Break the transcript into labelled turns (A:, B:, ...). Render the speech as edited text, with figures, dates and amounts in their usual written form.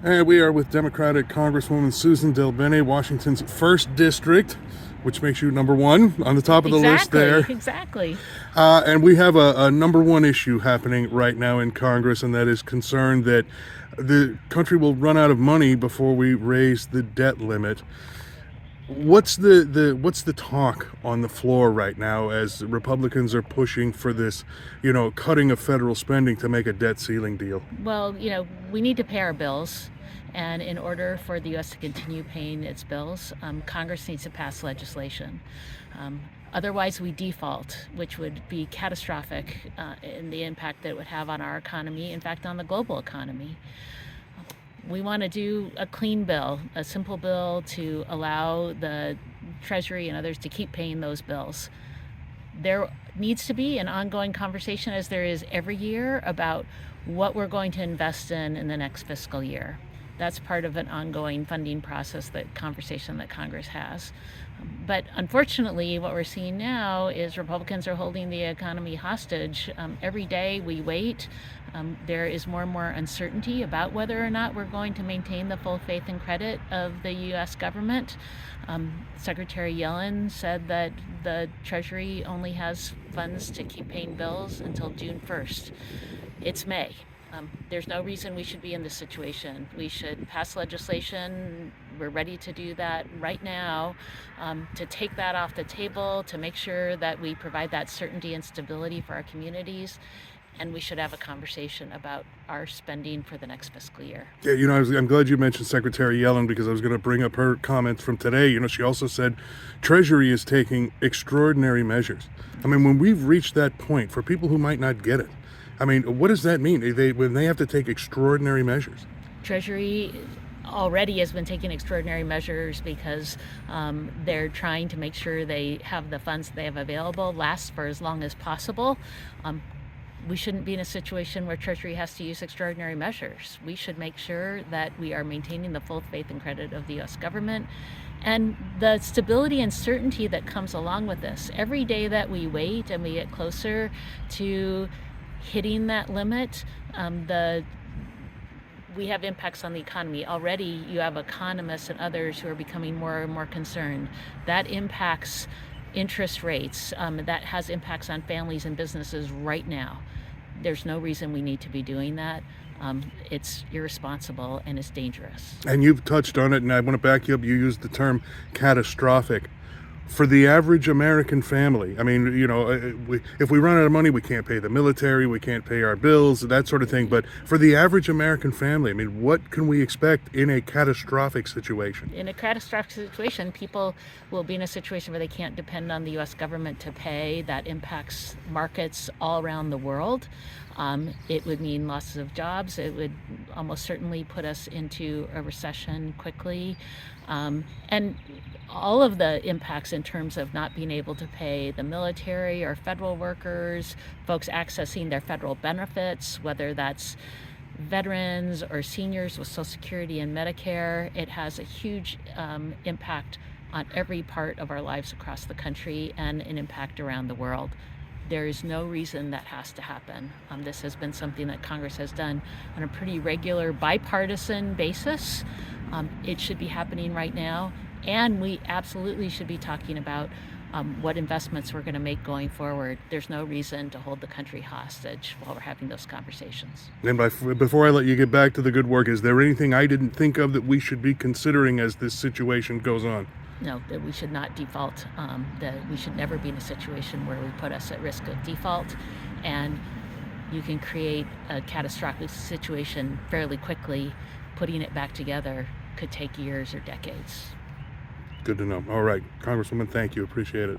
A: And we are with Democratic Congresswoman Suzan DelBene, Washington's 1st District, which makes you number one on the top of the list there.
B: Exactly.
A: And we have a number one issue happening right now in Congress, and that is concern that the country will run out of money before we raise the debt limit. What's the talk on the floor right now as Republicans are pushing for this, cutting of federal spending to make a debt ceiling deal?
B: Well, we need to pay our bills. And in order for the U.S. to continue paying its bills, Congress needs to pass legislation. Otherwise, we default, which would be catastrophic in the impact that it would have on our economy, in fact, on the global economy. We want to do a clean bill, a simple bill to allow the Treasury and others to keep paying those bills. There needs to be an ongoing conversation, as there is every year, about what we're going to invest in the next fiscal year. That's part of an ongoing funding process, that conversation that Congress has. But unfortunately, what we're seeing now is Republicans are holding the economy hostage. Every day we wait, there is more and more uncertainty about whether or not we're going to maintain the full faith and credit of the U.S. government. Secretary Yellen said that the Treasury only has funds to keep paying bills until June 1st. It's May. There's no reason we should be in this situation. We should pass legislation. We're ready to do that right now, to take that off the table, to make sure that we provide that certainty and stability for our communities. And we should have a conversation about our spending for the next fiscal year.
A: Yeah, I'm glad you mentioned Secretary Yellen, because I was going to bring up her comments from today. She also said Treasury is taking extraordinary measures. I mean, when we've reached that point, for people who might not get it, what does that mean when they have to take extraordinary measures?
B: Treasury already has been taking extraordinary measures because they're trying to make sure they have the funds they have available last for as long as possible. We shouldn't be in a situation where Treasury has to use extraordinary measures. We should make sure that we are maintaining the full faith and credit of the U.S. government and the stability and certainty that comes along with this. Every day that we wait and we get closer to hitting that limit, we have impacts on the economy. Already you have economists and others who are becoming more and more concerned. That impacts interest rates. That has impacts on families and businesses right now. There's no reason we need to be doing that. It's irresponsible and it's dangerous.
A: And you've touched on it, and I want to back you up. You used the term catastrophic. For the average American family, if we run out of money, we can't pay the military, we can't pay our bills, that sort of thing. But for the average American family, what can we expect in a catastrophic situation?
B: In a catastrophic situation, people will be in a situation where they can't depend on the U.S. government to pay. That impacts markets all around the world. It would mean losses of jobs. It would almost certainly put us into a recession quickly. And all of the impacts in terms of not being able to pay the military or federal workers, folks accessing their federal benefits, whether that's veterans or seniors with Social Security and Medicare. It has a huge impact on every part of our lives across the country and an impact around the world. There is no reason that has to happen. This has been something that Congress has done on a pretty regular bipartisan basis. It should be happening right now, and we absolutely should be talking about what investments we're going to make going forward. There's no reason to hold the country hostage while we're having those conversations.
A: And before I let you get back to the good work, is there anything I didn't think of that we should be considering as this situation goes on?
B: No, that we should not default, that we should never be in a situation where we put us at risk of default. And you can create a catastrophic situation fairly quickly. Putting it back together could take years or decades.
A: Good to know. All right, Congresswoman, thank you. Appreciate it.